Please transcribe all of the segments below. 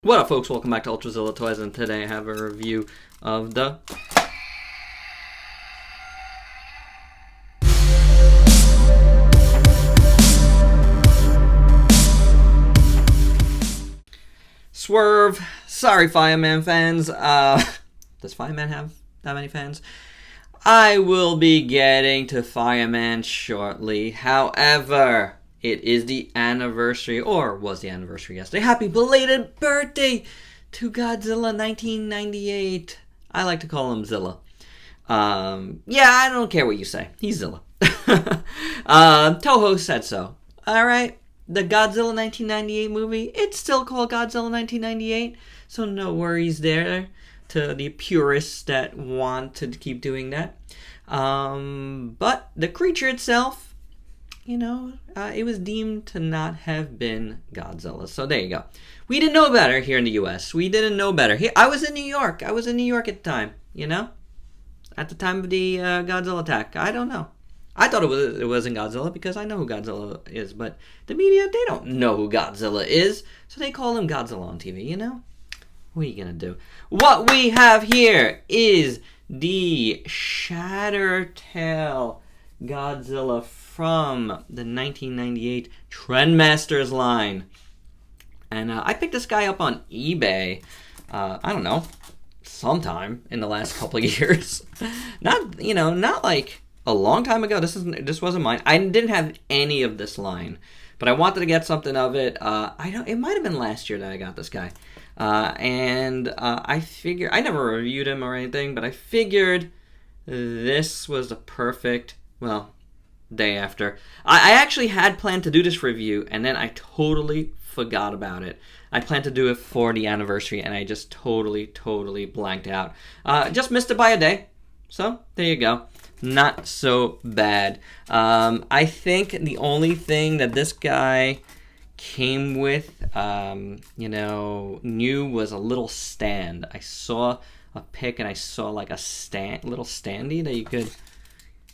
What up, folks? Welcome back to Ultrazilla Toys, and today I have a review of the Swerve. Sorry, Fireman fans. Does Fireman have that many fans? I will be getting to Fireman shortly. However, it is the anniversary, or was the anniversary yesterday. Happy belated birthday to Godzilla 1998. I like to call him Zilla. Yeah, I don't care what you say. He's Zilla. Toho said so. Alright, the Godzilla 1998 movie, it's still called Godzilla 1998, so no worries there to the purists that want to keep doing that. But the creature itself, it was deemed to not have been Godzilla. So there you go. We didn't know better here in the US. We didn't know better. I was in New York. I was in New York at the time, At the time of the Godzilla attack. I don't know. I thought it wasn't Godzilla because I know who Godzilla is. But the media, they don't know who Godzilla is. So they call him Godzilla on TV, What are you going to do? What we have here is the Shatter Tail Godzilla from the 1998 TRENDMASTERS line. And I picked this guy up on eBay, I don't know, sometime in the last couple of years. Not like a long time ago. This wasn't mine. I didn't have any of this line, but I wanted to get something of it. It might have been last year that I got this guy. I figured, I never reviewed him or anything, but I figured this was the perfect, day after. I actually had planned to do this review, and then I totally forgot about it. I planned to do it for the anniversary, and I just totally blanked out. Just missed it by a day. So, there you go. Not so bad. I think the only thing that this guy came with, new was a little stand. I saw a pic, and I saw like a little standee that you could...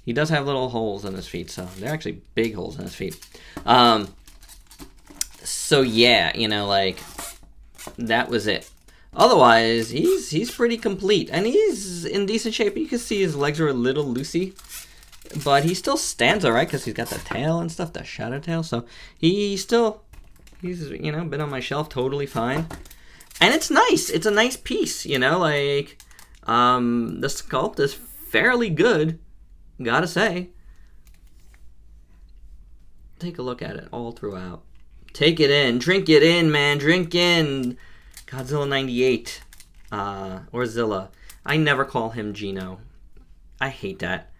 He does have little holes in his feet, so they're actually big holes in his feet. So yeah, that was it. Otherwise, he's pretty complete, and he's in decent shape. You can see his legs are a little loosey, but he still stands alright because he's got the tail and stuff, the shatter tail. So he's been on my shelf totally fine, and it's nice. It's a nice piece, the sculpt is fairly good. Gotta say. Take a look at it all throughout. Take it in. Drink it in, man. Drink in. Godzilla 98. Or Zilla. I never call him Gino. I hate that.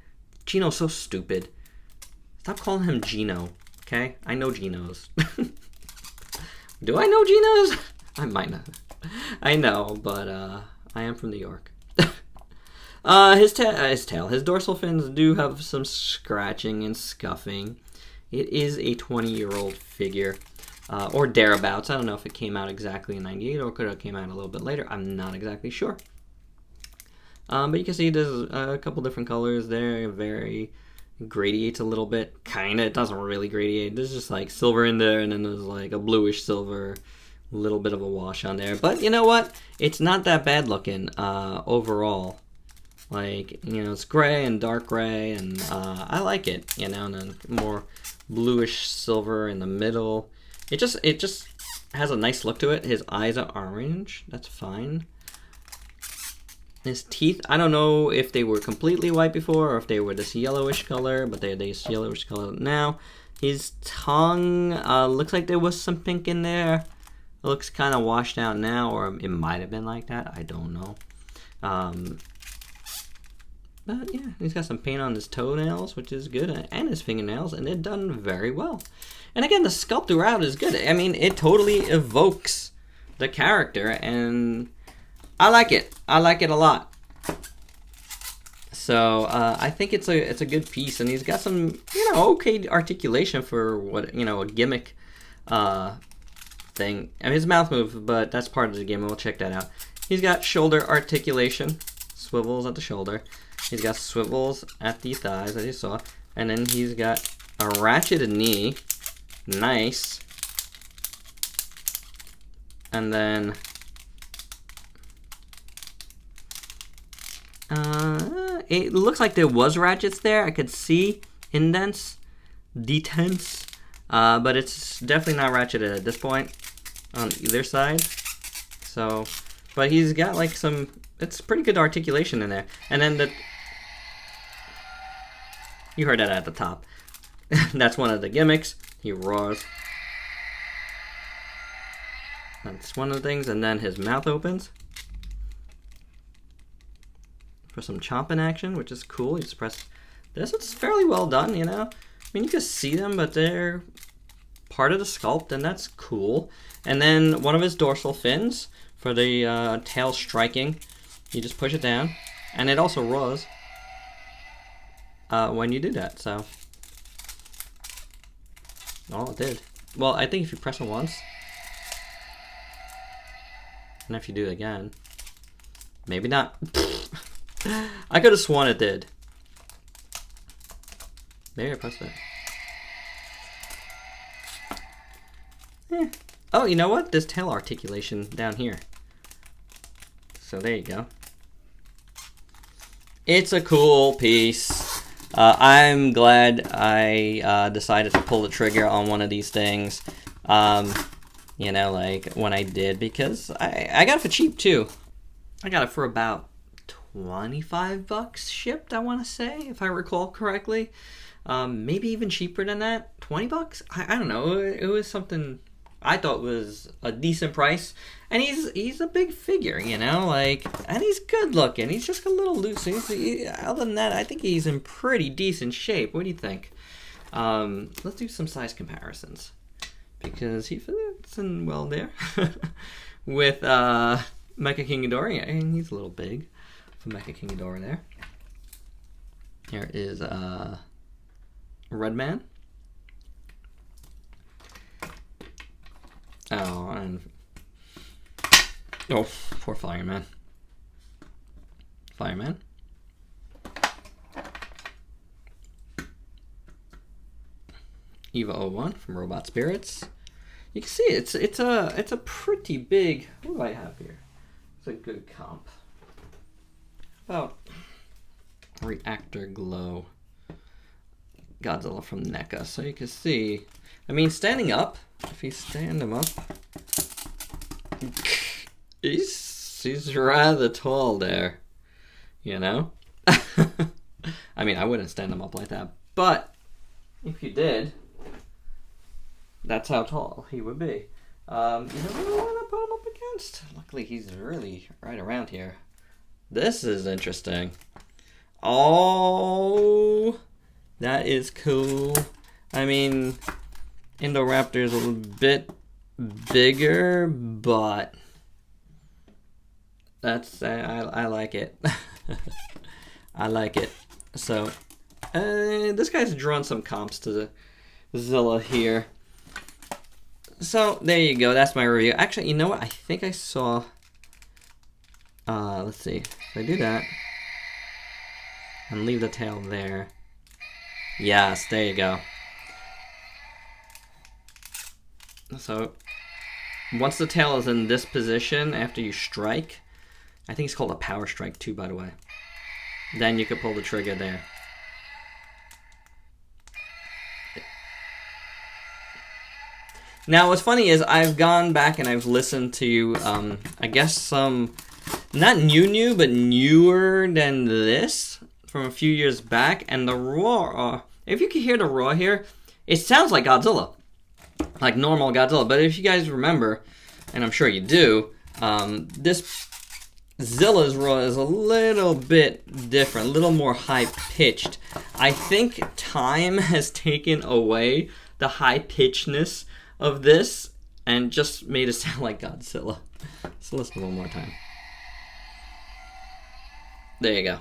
Gino's so stupid. Stop calling him Gino. Okay? I know Genos. Do I know Genos? I might not. I know, but I am from New York. His dorsal fins do have some scratching and scuffing. It is a 20-year-old figure, or thereabouts. I don't know if it came out exactly in 98 or could have came out a little bit later. I'm not exactly sure. But you can see there's a couple different colors there. Very gradiates a little bit. Kinda. It doesn't really gradiate. There's just like silver in there, and then there's like a bluish silver, a little bit of a wash on there. But you know what? It's not that bad looking overall. It's gray and dark gray, and I like it, and then more bluish silver in the middle. It just has a nice look to it. His eyes are orange. That's fine. His teeth, I don't know if they were completely white before or if they were this yellowish color, but they're this yellowish color now. His tongue looks like there was some pink in there. It looks kind of washed out now, or it might have been like that. I don't know. But yeah, he's got some paint on his toenails, which is good, and his fingernails, and they're done very well. And again, the sculpt throughout is good. I mean, it totally evokes the character, and I like it. I like it a lot. So I think it's a good piece, and he's got some okay articulation for what a gimmick thing. I mean, his mouth moves, but that's part of the gimmick. We'll check that out. He's got shoulder articulation, swivels at the shoulder. He's got swivels at the thighs, as you saw. And then he's got a ratcheted knee. Nice. And then It looks like there was ratchets there. I could see indents, detents, but it's definitely not ratcheted at this point on either side. So, but he's got like some, it's pretty good articulation in there. And then you heard that at the top. That's one of the gimmicks. He roars. That's one of the things. And then his mouth opens for some chomping action, which is cool. You just press this. It's fairly well done, you know. I mean, you can see them, but they're part of the sculpt, and that's cool. And then one of his dorsal fins for the tail striking. You just push it down, and it also roars when you do that. So, oh, it did. Well, I think if you press it once, and if you do it again, maybe not. I could have sworn it did. Maybe I pressed it. Oh, you know what? There's tail articulation down here. So there you go. It's a cool piece. I'm glad I decided to pull the trigger on one of these things. You know, like when I did, because I got it for cheap too. I got it for about 25 bucks shipped, I want to say, if I recall correctly. Maybe even cheaper than that. 20 bucks? I don't know. It was something I thought was a decent price. And he's a big figure, you know, like, and he's good looking. He's just a little loose. Other than that, I think he's in pretty decent shape. What do you think? Let's do some size comparisons, because he fits in well there with Mecha King Ghidorah, and he's a little big for Mecha King Ghidorah there. Here is Red Man. Oh, and oh, poor Fireman. Fireman. Eva 01 from Robot Spirits. You can see it's a pretty big. What do I have here? It's a good comp. About Reactor Glow Godzilla from NECA. So you can see, I mean, standing up, if you stand him up, he's rather tall there, you know? I mean, I wouldn't stand him up like that, but if you did, that's how tall he would be. You don't really want to put him up against. Luckily, he's really right around here. This is interesting. Oh, that is cool. I mean, Indoraptor's a little bit bigger, but that's I like it. I like it. So this guy's drawn some comps to the Zilla here. So there you go. That's my review. Actually, you know what? I think I saw. Let's see. If I do that and leave the tail there. Yes, there you go. So once the tail is in this position after you strike, I think it's called a power strike too, by the way. Then you could pull the trigger there. Now what's funny is I've gone back and I've listened to I guess some not new but newer than this from a few years back, and the roar, if you can hear the roar here, it sounds like Godzilla. Like normal Godzilla, but if you guys remember, and I'm sure you do, this Zilla's roar is a little bit different, a little more high-pitched. I think time has taken away the high-pitchedness of this and just made it sound like Godzilla. So listen one more time. There you go.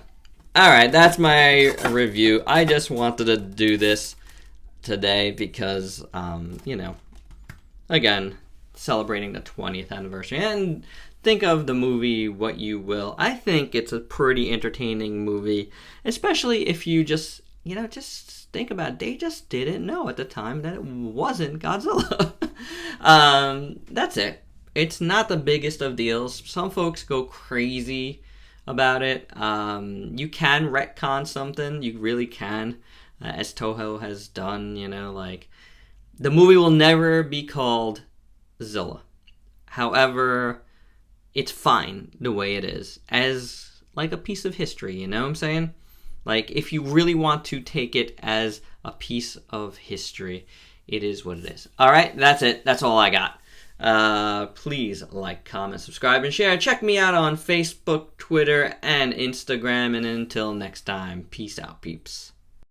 Alright, that's my review. I just wanted to do this today because, you know, again, celebrating the 20th anniversary. And think of the movie what you will. I think it's a pretty entertaining movie, especially if you just, you know, just think about it. They just didn't know at the time that it wasn't Godzilla. That's it. It's not the biggest of deals. Some folks go crazy about it. You can retcon something, you really can, as Toho has done, you know, like, the movie will never be called Zilla. However, it's fine the way it is, as, like, a piece of history, you know what I'm saying? Like, if you really want to take it as a piece of history, it is what it is. Alright, that's it. That's all I got. Please like, comment, subscribe, and share. Check me out on Facebook, Twitter, and Instagram. And until next time, peace out, peeps.